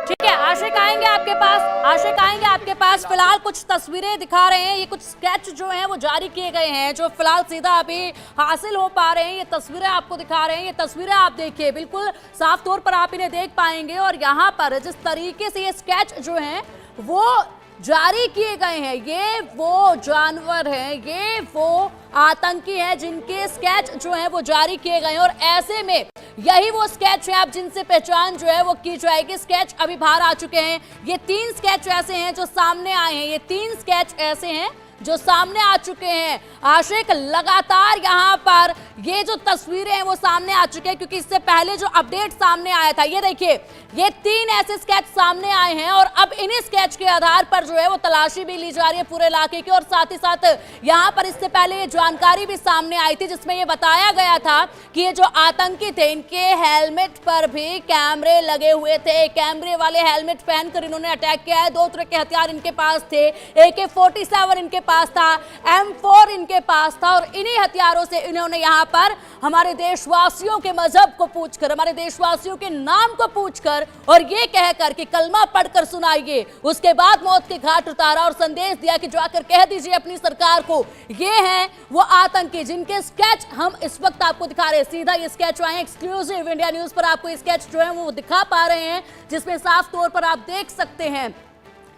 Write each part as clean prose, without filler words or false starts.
ठीक है, आशिक आएंगे आपके पास, आशिक आएंगे आपके पास। फिलहाल कुछ तस्वीरें दिखा रहे हैं, ये कुछ स्केच जो हैं वो जारी किए गए हैं, जो फिलहाल सीधा अभी हासिल हो पा रहे हैं। ये तस्वीरें आपको दिखा रहे हैं, ये तस्वीरें आप देखिए, बिल्कुल साफ तौर पर आप इन्हें देख पाएंगे। और यहाँ पर जिस तरीके से ये स्केच जो हैं वो जारी किए गए हैं, ये वो जानवर हैं, ये वो आतंकी हैं जिनके स्केच जो हैं वो जारी किए गए हैं। और ऐसे में यही वो स्केच है आप जिनसे पहचान जो है वो की जाएगी। स्केच अभी बाहर आ चुके हैं, ये 3 स्केच ऐसे हैं जो सामने आए हैं, ये 3 स्केच ऐसे हैं जो सामने आ चुके हैं। आशिक, लगातार यहाँ पर ये जो तस्वीरें हैं वो सामने आ चुके हैं, क्योंकि इससे पहले जो अपडेट सामने आया था, ये देखिए, ये 3 ऐसे स्केच सामने आए हैं। और अब इन्हीं स्केच के आधार पर जो है वो तलाशी भी ली जा रही है पूरे इलाके की। और साथ ही साथ यहाँ पर इससे पहले ये जानकारी भी सामने आई थी जिसमें ये बताया गया था कि ये जो आतंकी थे इनके हेलमेट पर भी कैमरे लगे हुए थे, कैमरे वाले हेलमेट पहनकर इन्होंने अटैक किया है। 2 तरह के हथियार इनके पास थे, AK-47 इनके पास था, M4 इनके पास था। और इन्हीं हथियारों से इन्होंने यहाँ पर हमारे देशवासियों के मजहब को पूछकर, हमारे देशवासियों के नाम को पूछकर और ये कहकर कि कलमा पढ़कर सुनाइए, उसके बाद मौत के घाट उतारा और संदेश दिया कि जाकर कह दीजिए अपनी सरकार को ये हैं वो आतंकी जिनके स्केच हम इस वक्त आपको दिखा रहे हैं। सीधा ये स्केच आए एक्सक्लूसिव इंडिया न्यूज पर, आपको स्केच जो है वो दिखा पा रहे हैं, जिसमें साफ तौर पर आप देख सकते हैं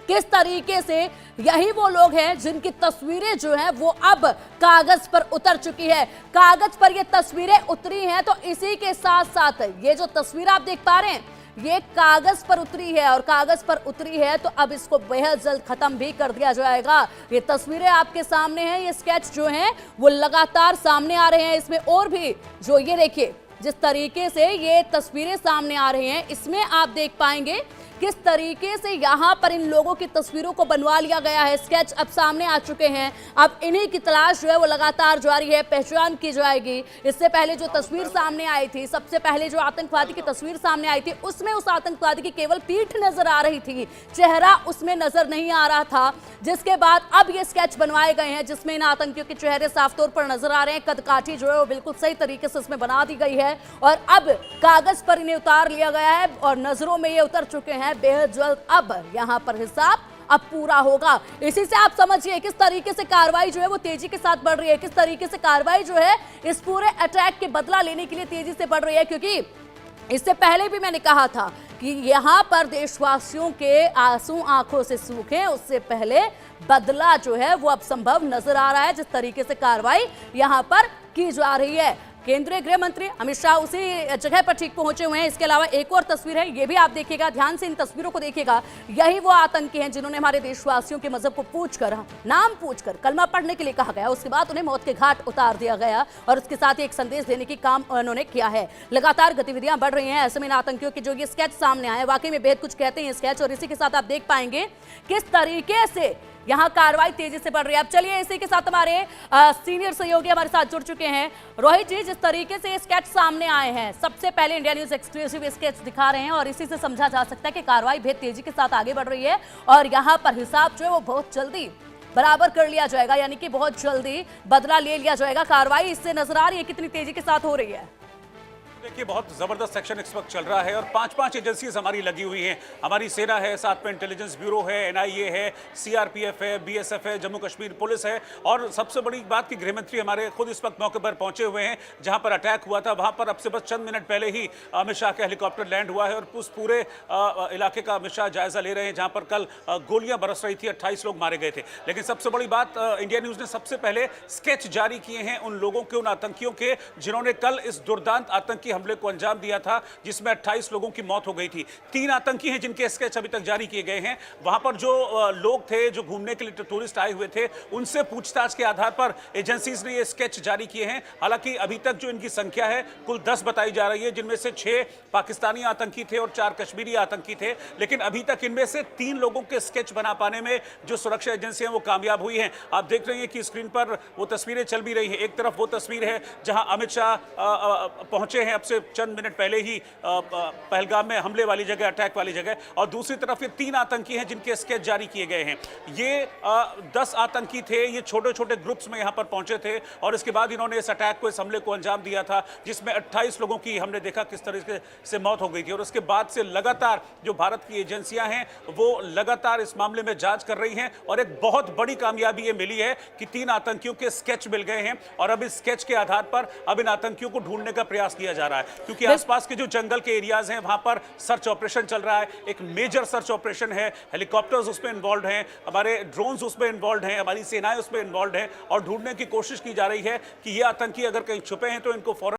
किस तरीके से यही वो लोग हैं जिनकी तस्वीरें जो हैं वो अब कागज पर उतर चुकी है। कागज पर ये तस्वीरें उतरी हैं तो इसी के साथ साथ ये जो तस्वीर आप देख पा रहे हैं ये कागज पर उतरी है, और कागज पर उतरी है तो अब इसको बेहद जल्द खत्म भी कर दिया जाएगा। ये तस्वीरें आपके सामने हैं, ये स्केच जो हैं वो लगातार सामने आ रहे हैं। इसमें और भी जो ये देखिए जिस तरीके से ये तस्वीरें सामने आ रही हैं, इसमें आप देख पाएंगे किस तरीके से यहाँ पर इन लोगों की तस्वीरों को बनवा लिया गया है। स्केच अब सामने आ चुके हैं, अब इन्हीं की तलाश जो है वो लगातार जारी है, पहचान की जाएगी। इससे पहले जो तस्वीर सामने आई थी, सबसे पहले जो आतंकवादी की तस्वीर सामने आई थी, उसमें उस आतंकवादी की केवल पीठ नजर आ रही थी, चेहरा उसमें नजर नहीं आ रहा था। जिसके बाद अब ये स्केच बनवाए गए हैं जिसमें इन आतंकियों के चेहरे साफ तौर पर नजर आ रहे हैं, कदकाठी जो है वो बिल्कुल सही तरीके से उसमें बना दी गई है और अब कागज पर इन्हें उतार लिया गया है और नजरों में ये उतर चुके हैं। बेहद जल्द अब यहाँ पर हिसाब अब पूरा होगा। इसी से आप समझिए किस तरीके से कार्रवाई जो है वो तेजी के साथ बढ़ रही है, किस तरीके से कार्रवाई जो है इस पूरे अटैक के बदला लेने के लिए तेजी से बढ़ रही है। क्योंकि इससे पहले भी मैंने कहा था कि यहाँ पर देशवासियों के आंसू आंखों से सूखे, उससे पहले बदला जो है वो अब संभव नजर आ रहा है जिस तरीके से कार्रवाई यहाँ पर की जा रही है। केंद्रीय गृह मंत्री अमित शाह उसी जगह पर ठीक पहुंचे हुए हैं। इसके अलावा एक और तस्वीर है, ये भी आप देखिएगा, ध्यान से इन तस्वीरों को देखिएगा। यही वो आतंकी हैं जिन्होंने हमारे देशवासियों के मजहब को पूछकर, नाम पूछकर कलमा पढ़ने के लिए कहा गया, उसके बाद उन्हें मौत के घाट उतार दिया गया और उसके साथ ही एक संदेश देने की काम उन्होंने किया है। लगातार गतिविधियां बढ़ रही हैं, ऐसे में इन आतंकियों के जो ये स्केच सामने आए वाकई में बेहद कुछ कहते हैं स्केच। और इसी के साथ आप देख पाएंगे किस तरीके से यहाँ कार्रवाई तेजी से बढ़ रही है। अब चलिए इसी के साथ हमारे सीनियर सहयोगी हमारे साथ जुड़ चुके हैं। रोहित जी, जिस तरीके से ये स्केच सामने आए हैं, सबसे पहले इंडिया न्यूज एक्सक्लूसिव स्केच दिखा रहे हैं और इसी से समझा जा सकता है कि कार्रवाई बेहद तेजी के साथ आगे बढ़ रही है और यहाँ पर हिसाब जो है वो बहुत जल्दी बराबर कर लिया जाएगा, यानी कि बहुत जल्दी बदला ले लिया जाएगा। कार्रवाई इससे नजर आ रही है कितनी तेजी के साथ हो रही है। देखिए, बहुत जबरदस्त सेक्शन इस वक्त चल रहा है और 5-5 एजेंसीज हमारी लगी हुई हैं। हमारी सेना है, साथ में इंटेलिजेंस ब्यूरो है, NIA है, CRPF है, BSF है, जम्मू कश्मीर पुलिस है और सबसे बड़ी बात कि गृहमंत्री हमारे खुद इस वक्त मौके पर पहुंचे हुए हैं। जहां पर अटैक हुआ था वहां पर अब से बस चंद मिनट पहले ही अमित शाह का हेलीकॉप्टर लैंड हुआ है और उस पूरे इलाके का अमित शाह जायजा ले रहे हैं जहां पर कल गोलियां बरस रही थी, 28 लोग मारे गए थे। लेकिन सबसे बड़ी बात, इंडिया न्यूज ने सबसे पहले स्केच जारी किए हैं उन लोगों के, उन आतंकियों के जिन्होंने कल इस दुर्दांत आतंकी हमले को अंजाम दिया था जिसमें 28 लोगों की मौत हो गई थी। 3 आतंकी हैं जिनके स्केच अभी तक जारी किए गए हैं। वहां पर जो लोग थे जो घूमने के लिए टूरिस्ट आए हुए थे उनसे पूछताछ के आधार पर एजेंसीज ने ये स्केच जारी किए हैं। हालांकि अभी तक जो इनकी संख्या है कुल 10 बताई जा रही है, जिनमें से 6 पाकिस्तानी आतंकी थे और 4 कश्मीरी आतंकी थे। लेकिन अभी तक इनमें से 3 लोगों के स्केच बना पाने में जो सुरक्षा एजेंसियां वो कामयाब हुई हैं। आप देख रहे हैं कि स्क्रीन पर वो तस्वीरें चल भी रही हैं। एक तरफ वो तस्वीर है जहां अमित शाह पहुंचे हैं अब से चंद मिनट पहले ही पहलगाम में हमले वाली जगह, अटैक वाली जगह, और दूसरी तरफ ये 3 आतंकी हैं जिनके स्केच जारी किए गए हैं। ये 10 आतंकी थे, ये छोटे छोटे ग्रुप्स में यहाँ पर पहुंचे थे और इसके बाद इन्होंने इस अटैक को, इस हमले को अंजाम दिया था, जिसमें 28 लोगों की हमने देखा किस तरीके से मौत हो गई थी। और उसके बाद से लगातार जो भारत की एजेंसियां हैं वो लगातार इस मामले में जांच कर रही हैं और एक बहुत बड़ी कामयाबी ये मिली है कि 3 आतंकियों के स्केच मिल गए हैं और अब इस स्केच के आधार पर अब इन आतंकियों को ढूंढने का प्रयास किया जा रहा है, क्योंकि आसपास के जो जंगल के एरियाज हैं वहां पर सर्च ऑपरेशन चल रहा है। एक मेजर सर्च ऑपरेशन है, हेलीकॉप्टर्स उसमें इन्वॉल्व हैं, हमारे ड्रोन्स उसमें इन्वॉल्व हैं, हमारी सेनाएं उसमें इन्वॉल्व हैं और ढूंढने की कोशिश की जा रही है कि ये आतंकी अगर कहीं छुपे हैं तो इनको फौरन